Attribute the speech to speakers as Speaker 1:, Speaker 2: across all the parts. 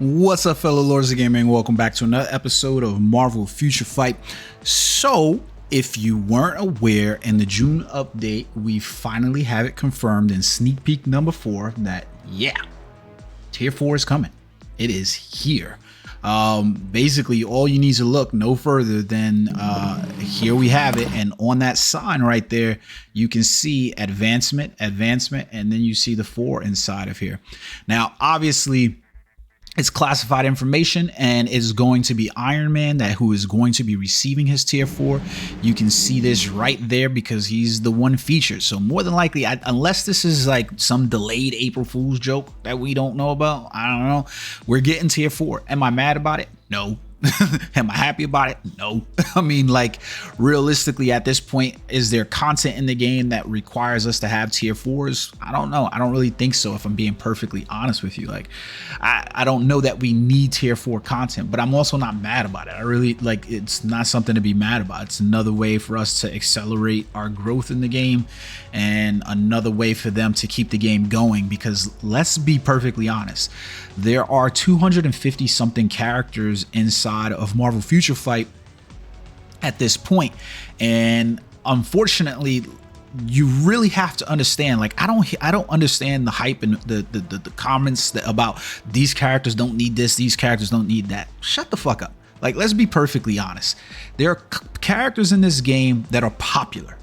Speaker 1: What's up, fellow Lords of Gaming? Welcome back to another episode of Marvel Future Fight. So, if you weren't aware, in the June update, we finally have it confirmed in sneak peek number 4 that, yeah, Tier 4 is coming. It is here. Basically, all you need to look no further than here we have it, and on that sign right there, you can see advancement, and then you see the 4 inside of here. Now, obviously, it's classified information, and it's going to be Iron Man who is going to be receiving his tier 4. You can see this right there because he's the one featured. So more than likely, unless this is like some delayed April Fool's joke that we don't know about, I don't know, we're getting tier 4. Am I mad about it? No. Am I happy about it? No. I mean, like, realistically, at this point, is there content in the game that requires us to have tier 4s? I don't know. I don't really think so, if I'm being perfectly honest with you. Like, I don't know that we need tier 4 content, but I'm also not mad about it. I really, like, it's not something to be mad about. It's another way for us to accelerate our growth in the game, and another way for them to keep the game going, because let's be perfectly honest, there are 250 something characters inside of Marvel Future Fight at this point, and unfortunately, you really have to understand, like, I don't understand the hype and the comments about these characters don't need this, these characters don't need that. Shut the fuck up. Like, let's be perfectly honest. There are characters in this game that are popular.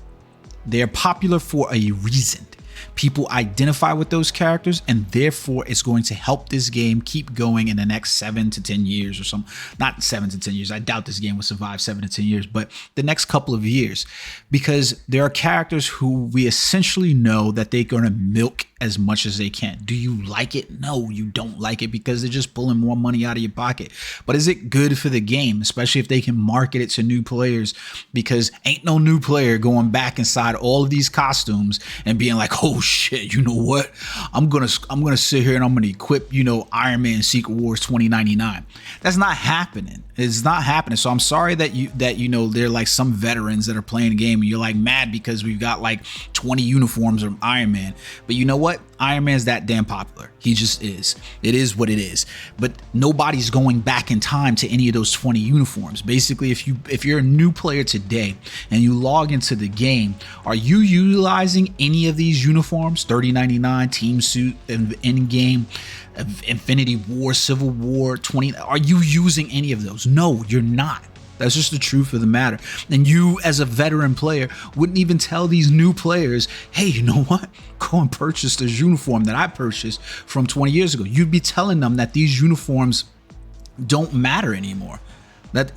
Speaker 1: They're popular for a reason. People identify with those characters, and therefore it's going to help this game keep going in the next 7 to 10 years or something. Not 7 to 10 years. I doubt this game will survive 7 to 10 years, but the next couple of years, because there are characters who we essentially know that they're going to milk as much as they can. Do you like it? No, you don't like it, because they're just pulling more money out of your pocket. But is it good for the game, especially if they can market it to new players? Because ain't no new player going back inside all of these costumes and being like, oh shit, you know what? I'm gonna sit here and I'm gonna equip, you know, Iron Man Secret Wars 2099. That's not happening. It's not happening. So I'm sorry that you know, they're like some veterans that are playing the game and you're like mad because we've got like 20 uniforms of Iron Man. But you know what? Iron Man's that damn popular. He just is. It is what it is. But nobody's going back in time to any of those 20 uniforms. Basically, if you're a new player today and you log into the game, are you utilizing any of these uniforms? 3099, Team Suit, in-game, Infinity War, Civil War, 20. Are you using any of those? No, you're not. That's just the truth of the matter. And you, as a veteran player, wouldn't even tell these new players, hey, you know what? Go and purchase this uniform that I purchased from 20 years ago. You'd be telling them that these uniforms don't matter anymore, that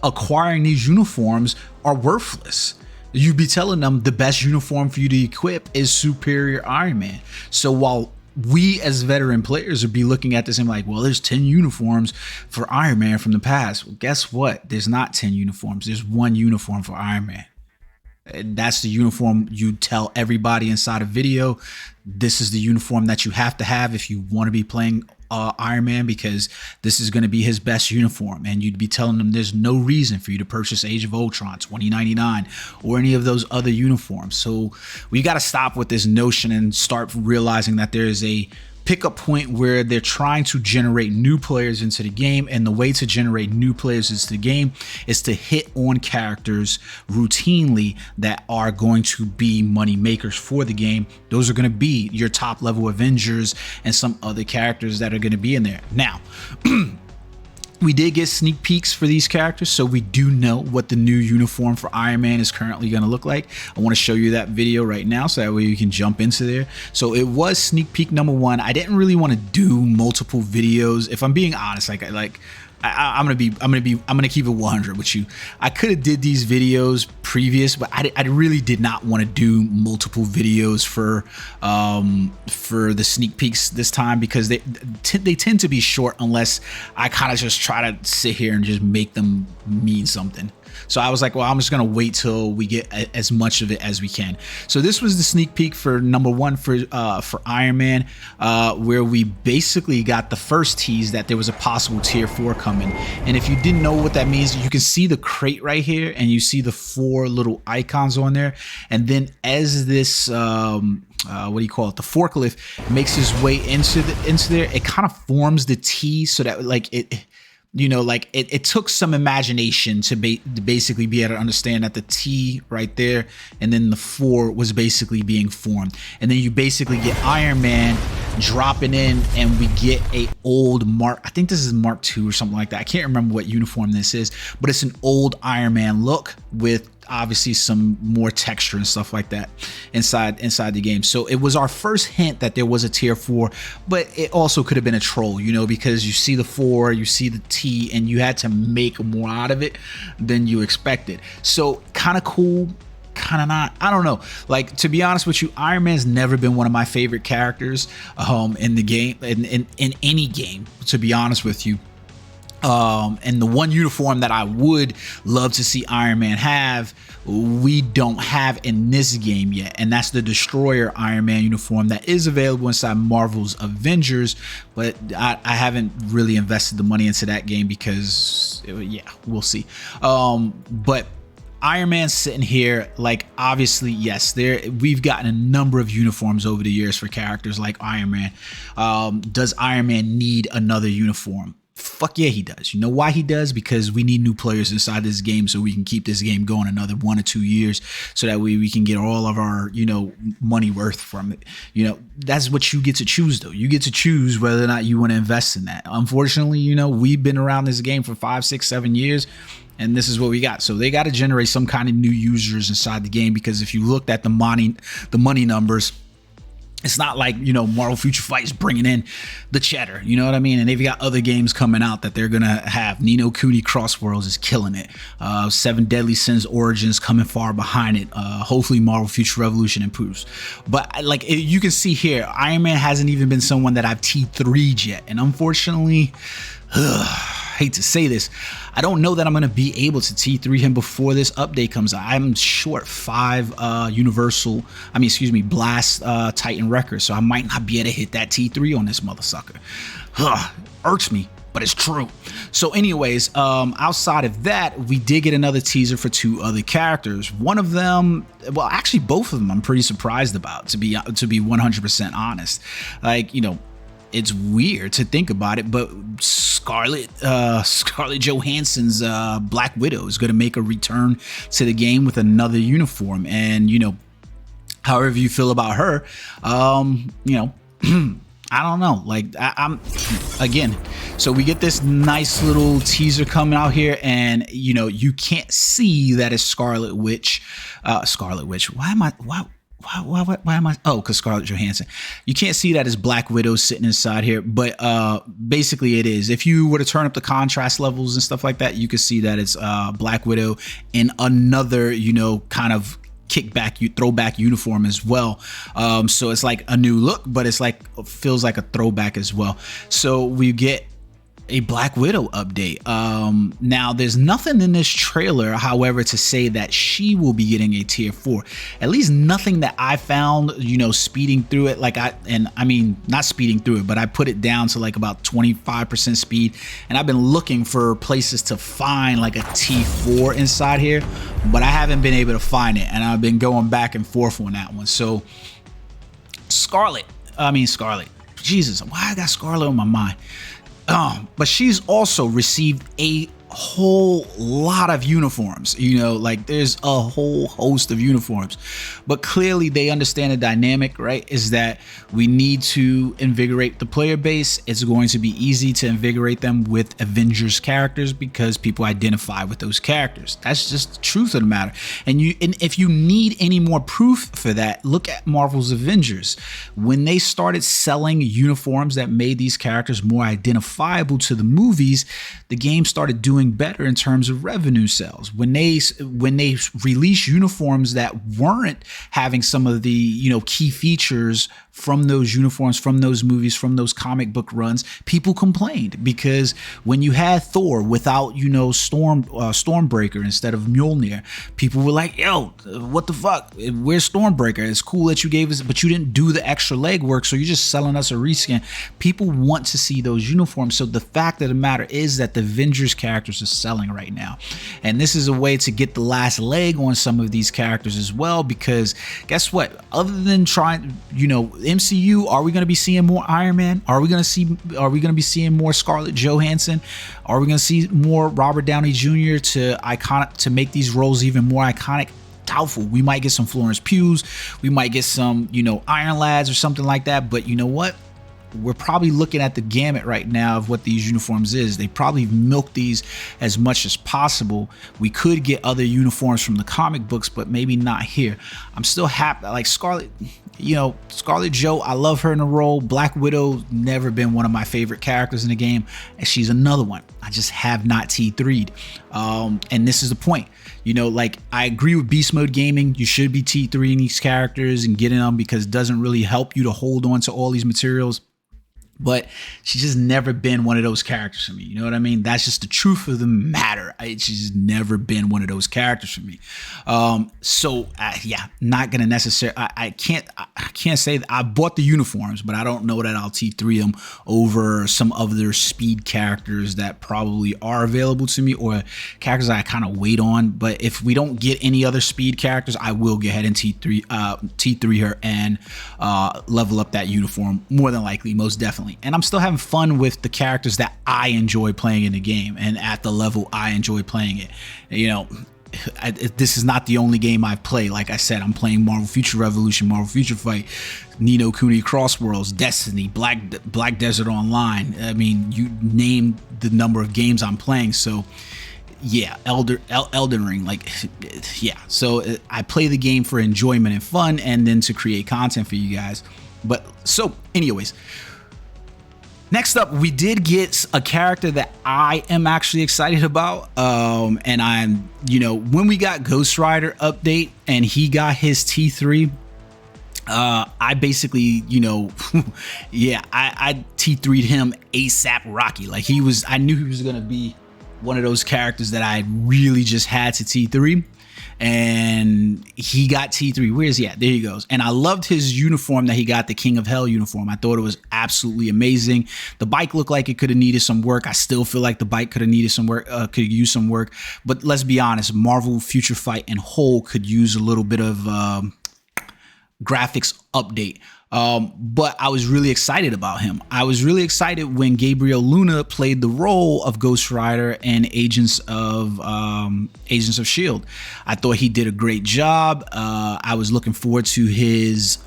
Speaker 1: acquiring these uniforms are worthless. You'd be telling them the best uniform for you to equip is Superior Iron Man. So while we as veteran players would be looking at this and like, well, there's 10 uniforms for Iron Man from the past. Well, guess what? There's not 10 uniforms. There's one uniform for Iron Man. And that's the uniform you tell everybody inside a video. This is the uniform that you have to have if you want to be playing Iron Man, because this is going to be his best uniform. And you'd be telling them there's no reason for you to purchase Age of Ultron 2099 or any of those other uniforms. So we got to stop with this notion and start realizing that there is a pickup point where they're trying to generate new players into the game, and the way to generate new players into the game is to hit on characters routinely that are going to be money makers for the game. Those are going to be your top level Avengers and some other characters that are going to be in there. Now, we did get sneak peeks for these characters, so we do know what the new uniform for Iron Man is currently going to look like. I want to show you that video right now so that way you can jump into there. So it was sneak peek number 1. I didn't really want to do multiple videos. If I'm being honest, I'm gonna keep it 100 with you. I could have did these videos previous, but I really did not want to do multiple videos for the sneak peeks this time, because they tend to be short unless I kind of just try to sit here and just make them mean something. So I was like, well, I'm just gonna wait till we get as much of it as we can. So this was the sneak peek for number 1 for Iron Man, where we basically got the first tease that there was a possible tier 4 coming. And if you didn't know what that means, you can see the crate right here, and you see the 4 little icons on there. And then as this what do you call it? The forklift makes his way into there. It kind of forms the T so that like it, you know, like it took some imagination to basically be able to understand that the T right there and then the 4 was basically being formed. And then you basically get Iron Man dropping in, and we get a old Mark, I think this is Mark II or something like that. I can't remember what uniform this is, but it's an old Iron Man look with obviously some more texture and stuff like that inside the game. So it was our first hint that there was a tier 4, but it also could have been a troll, you know, because you see the 4, you see the T, and you had to make more out of it than you expected. So kind of cool, kind of not. I don't know. Like, to be honest with you, Iron Man's never been one of my favorite characters in the game, in any game, to be honest with you. And the one uniform that I would love to see Iron Man have, we don't have in this game yet, and that's the Destroyer Iron Man uniform that is available inside Marvel's Avengers, but I haven't really invested the money into that game because, yeah, we'll see. But Iron Man's sitting here, like, obviously, yes, we've gotten a number of uniforms over the years for characters like Iron Man. Does Iron Man need another uniform? Fuck yeah, he does. You know why he does? Because we need new players inside this game so we can keep this game going another 1 or 2 years, so that way we can get all of our, you know, money worth from it. You know, that's what you get to choose, though. You get to choose whether or not you want to invest in that. Unfortunately, you know, we've been around this game for 5, 6, 7 years, and this is what we got. So they got to generate some kind of new users inside the game, because if you looked at the money numbers, it's not like, you know, Marvel Future Fight is bringing in the cheddar, you know what I mean? And they've got other games coming out that they're gonna have. Ni no Kuni Cross Worlds is killing it. 7 Deadly Sins Origins coming far behind it. Hopefully Marvel Future Revolution improves. But like you can see here, Iron Man hasn't even been someone that I've T3'd yet. And unfortunately, hate to say this, I don't know that I'm going to be able to T3 him before this update comes out. I'm short 5 Blast Titan records, so I might not be able to hit that T3 on this mother sucker. Irks me, but it's true. So anyways, outside of that, we did get another teaser for 2 other characters. One of them, well, actually both of them I'm pretty surprised about, to be 100% honest. Like, you know, it's weird to think about it, but Scarlett Johansson's Black Widow is going to make a return to the game with another uniform. And, you know, however you feel about her, you know, I don't know. Like, I'm again, so we get this nice little teaser coming out here, and, you know, you can't see that it's Scarlet Witch. Why am I? Oh, because Scarlett Johansson. You can't see that as Black Widow sitting inside here, but basically it is. If you were to turn up the contrast levels and stuff like that, you could see that it's Black Widow in another, you know, kind of throwback uniform as well. So it's like a new look, but it's like feels like a throwback as well. So we get a Black Widow update. Now there's nothing in this trailer, however, to say that she will be getting a tier 4. At least nothing that I found, you know, speeding through it. Like I mean, not speeding through it, but I put it down to like about 25% speed, and I've been looking for places to find like a T4 inside here, but I haven't been able to find it, and I've been going back and forth on that one. So Scarlet, Jesus, why I got Scarlet on my mind? But she's also received a whole lot of uniforms, you know, like there's a whole host of uniforms, but clearly they understand the dynamic, right? Is that we need to invigorate the player base. It's going to be easy to invigorate them with Avengers characters because people identify with those characters. That's just the truth of the matter. And if you need any more proof for that, look at Marvel's Avengers. When they started selling uniforms that made these characters more identifiable to the movies, the game started doing better in terms of revenue sales. When they release uniforms that weren't having some of the, you know, key features from those uniforms, from those movies, from those comic book runs, people complained, because when you had Thor without, you know, Stormbreaker instead of Mjolnir, people were like, yo, what the fuck? Where's Stormbreaker? It's cool that you gave us, but you didn't do the extra legwork, so you're just selling us a reskin. People want to see those uniforms. So the fact of the matter is that the Avengers characters characters are selling right now. And this is a way to get the last leg on some of these characters as well, because guess what? Other than trying, MCU, are we going to be seeing more Iron Man? Are we going to be seeing more Scarlett Johansson? Are we going to see more Robert Downey Jr. to make these roles even more iconic? Doubtful. We might get some Florence Pughs, we might get some, Iron Lads or something like that, but you know what? We're probably looking at the gamut right now of what these uniforms is. They probably milk these as much as possible. We could get other uniforms from the comic books, but maybe not here. I'm still happy. Like Scarlett Jo, I love her in the role. Black Widow, never been one of my favorite characters in the game, and she's another one I just have not T3'd. And this is the point. I agree with Beast Mode Gaming. You should be T3ing these characters and getting them, because it doesn't really help you to hold on to all these materials. But she's just never been one of those characters for me. You know what I mean? That's just the truth of the matter. She's never been one of those characters for me. Yeah, not gonna necessarily. I can't say that I bought the uniforms, but I don't know that I'll T3 them over some other speed characters that probably are available to me, or characters I kind of wait on. But if we don't get any other speed characters, I will go ahead and T3 her and level up that uniform, more than likely, most definitely. And I'm still having fun with the characters that I enjoy playing in the game and at the level I enjoy playing it. This is not the only game I've played. Like I said, I'm playing Marvel Future Revolution, Marvel Future Fight, Ni no Kuni Cross Worlds, Destiny, Black Desert Online. I mean, you name the number of games I'm playing. So yeah, Elden Ring, yeah. So I play the game for enjoyment and fun, and then to create content for you guys. But so anyways, next up, we did get a character that I am actually excited about. And I'm, when we got Ghost Rider update and he got his T3, I basically, yeah, I T3'd him ASAP Rocky. I knew he was going to be one of those characters that I really just had to T3. And he got T3. Where is he at? There he goes. And I loved his uniform that he got, the King of Hell uniform. I thought it was absolutely amazing. The bike looked like it could have needed some work. I still feel like the bike could have needed some work, could use some work. But let's be honest, Marvel Future Fight in whole could use a little bit of graphics update. But I was really excited about him. I was really excited when Gabriel Luna played the role of Ghost Rider and Agents of S.H.I.E.L.D. I thought he did a great job. I was looking forward to his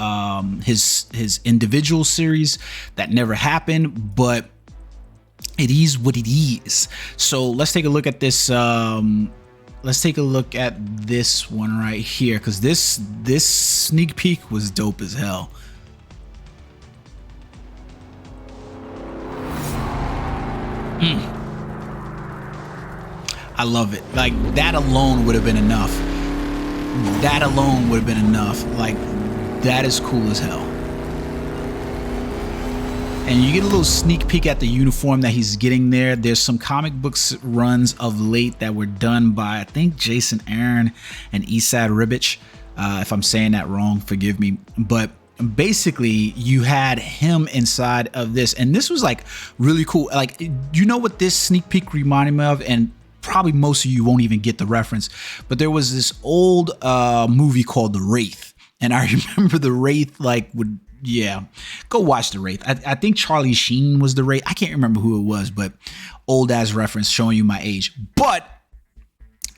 Speaker 1: individual series that never happened, but it is what it is. So let's take a look at this. Let's take a look at this one right here, because this sneak peek was dope as hell. I love it. Like, that alone would have been enough. That alone would have been enough. Like, that is cool as hell. And you get a little sneak peek at the uniform that he's getting there. There's some comic books runs of late that were done by, I think, Jason Aaron and Esad Ribic. If I'm saying that wrong, forgive me. But basically, you had him inside of this, and this was like really cool. Like, you know what this sneak peek reminded me of, and probably most of you won't even get the reference, but there was this old movie called The Wraith, and I remember The Wraith go watch The Wraith. I think Charlie Sheen was The Wraith. I can't remember who it was, but old ass reference, showing you my age. But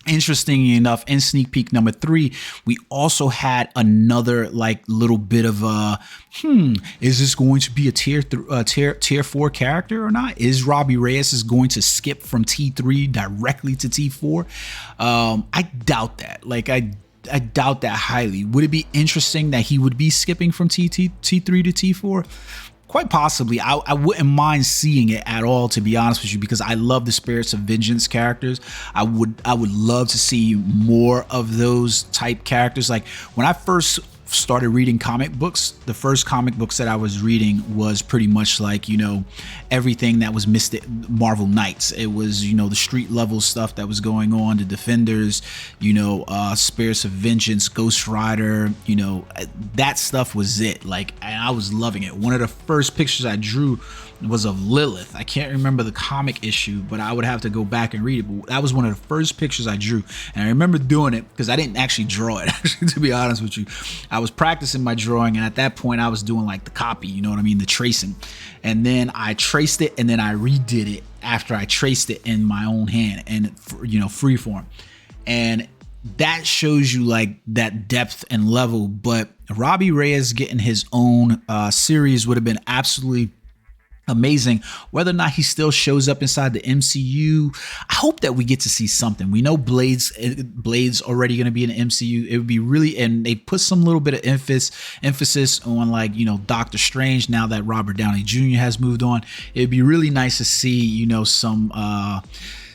Speaker 1: interestingly enough, in sneak peek number 3, we also had another little bit of is this going to be a tier 4 character or not? Is Robbie Reyes is going to skip from T3 directly to T4? I doubt that. I doubt that highly. Would it be interesting that he would be skipping from T3 to T4? Quite possibly. I wouldn't mind seeing it at all, to be honest with you, because I love the Spirits of Vengeance characters. I would love to see more of those type characters. Like, when I first started reading comic books, the first comic books that I was reading was pretty much like, everything that was Mystic Marvel Knights. It was, the street level stuff that was going on, the Defenders, Spirits of Vengeance, Ghost Rider, that stuff was it. And I was loving it. One of the first pictures I drew was of Lilith. I can't remember the comic issue, but I would have to go back and read it. But that was one of the first pictures I drew. And I remember doing it because I didn't actually draw it, actually, to be honest with you. I was practicing my drawing, and at that point I was doing like the copy, you know what I mean, the tracing. And then I traced it, and then I redid it after I traced it in my own hand and, you know, freeform. And that shows you like that depth and level. But Robbie Reyes getting his own series would have been absolutely amazing. Whether or not he still shows up inside the MCU, I hope that we get to see something. We know Blade's already going to be in the MCU. It would be really, and they put some little bit of emphasis on, like, you know, Doctor Strange now that Robert Downey Jr. has moved on. It'd be really nice to see, you know, some of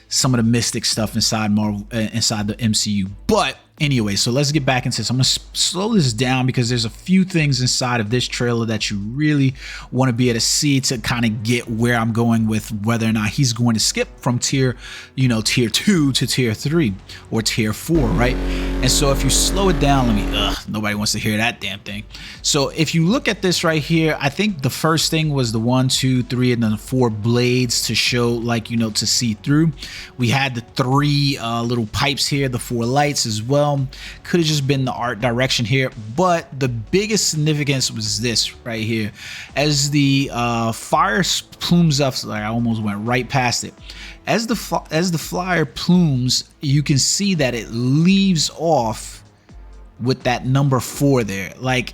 Speaker 1: the Mystic stuff inside Marvel, inside the MCU. But anyway, so let's get back into this. I'm going to slow this down because there's a few things inside of this trailer that you really want to be able to see to kind of get where I'm going with whether or not he's going to skip from tier 2 to tier 3 or tier 4, right? And so if you slow it down, nobody wants to hear that damn thing. So if you look at this right here, I think the first thing was the 1, 2, 3, and then the 4 blades to show, like, you know, to see through. We had the 3 little pipes here, the 4 lights as well. Could have just been the art direction here, but the biggest significance was this right here. As the fire plumes up, like I almost went right past it. As the flyer plumes, you can see that it leaves off with that number 4 there. Like,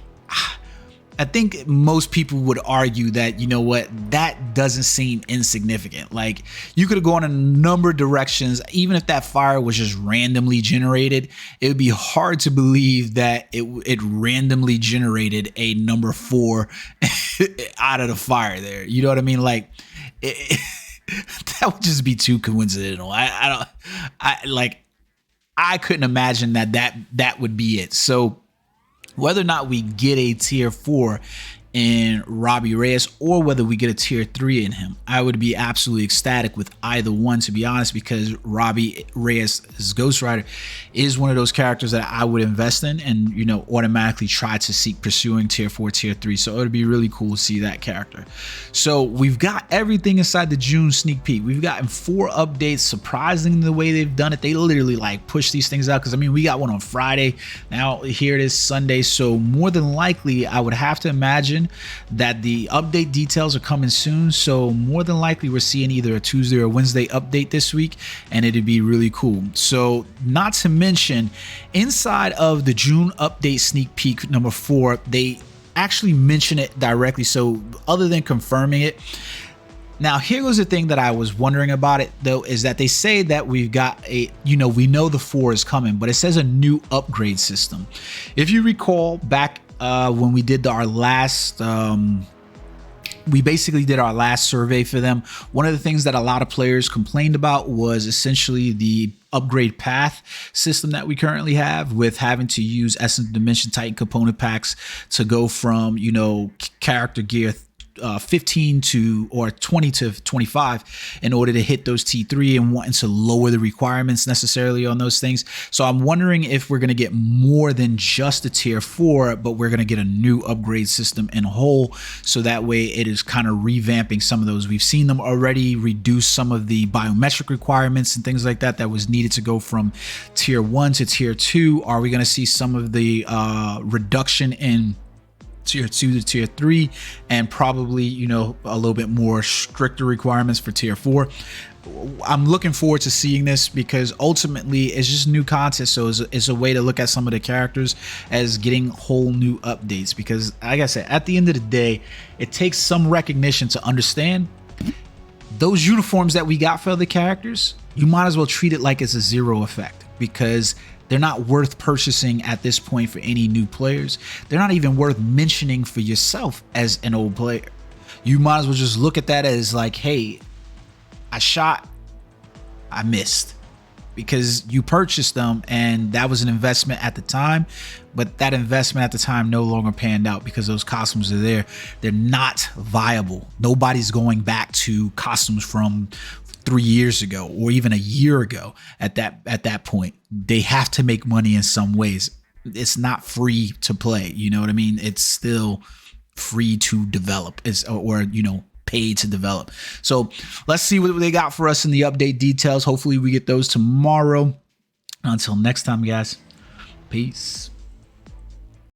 Speaker 1: I think most people would argue that, you know what, that doesn't seem insignificant. Like, you could have gone in a number of directions. Even if that fire was just randomly generated, it would be hard to believe that it randomly generated a number 4 out of the fire there. You know what I mean? Like, that would just be too coincidental. I couldn't imagine that would be it. So whether or not we get a tier 4 in Robbie Reyes or whether we get a tier 3 in him, I would be absolutely ecstatic with either one, to be honest, because Robbie Reyes' Ghost Rider is one of those characters that I would invest in and, you know, automatically try to seek pursuing tier 4, tier 3. So it would be really cool to see that character. So we've got everything inside the June sneak peek. We've gotten 4 updates. Surprising the way they've done it. They literally like push these things out, because I mean, we got one on Friday. Now here it is Sunday. So more than likely, I would have to imagine that the update details are coming soon. So more than likely we're seeing either a Tuesday or Wednesday update this week, and it'd be really cool. So not to mention, inside of the June update sneak peek number 4, they actually mention it directly. So other than confirming it, now here goes the thing that I was wondering about it though, is that they say that we've got a, you know, we know the 4 is coming, but it says a new upgrade system. If you recall back when we did our last we basically did our last survey for them, one of the things that a lot of players complained about was essentially the upgrade path system that we currently have, with having to use Essence Dimension Titan component packs to go from, you know, character gear 15 to or 20 to 25 in order to hit those T3, and wanting to lower the requirements necessarily on those things. So I'm wondering if we're going to get more than just a tier 4, but we're going to get a new upgrade system in whole, so that way it is kind of revamping some of those. We've seen them already reduce some of the biometric requirements and things like that that was needed to go from tier 1 to tier 2. Are we going to see some of the reduction in tier 2 to tier 3, and probably, you know, a little bit more stricter requirements for tier 4? I'm looking forward to seeing this, because ultimately it's just new content. So it's a way to look at some of the characters as getting whole new updates, because like I said, at the end of the day, it takes some recognition to understand those uniforms that we got for other characters. You might as well treat it like it's a zero effect, because they're not worth purchasing at this point for any new players. They're not even worth mentioning for yourself as an old player. You might as well just look at that as like, hey, I shot, I missed, because you purchased them and that was an investment at the time, but that investment at the time no longer panned out because those costumes are there. They're not viable. Nobody's going back to costumes from 3 years ago or even a year ago. At that point, they have to make money in some ways. It's not free to play, you know what I mean? It's still free to develop, or you know, paid to develop. So let's see what they got for us in the update details. Hopefully we get those tomorrow. Until next time, guys, peace.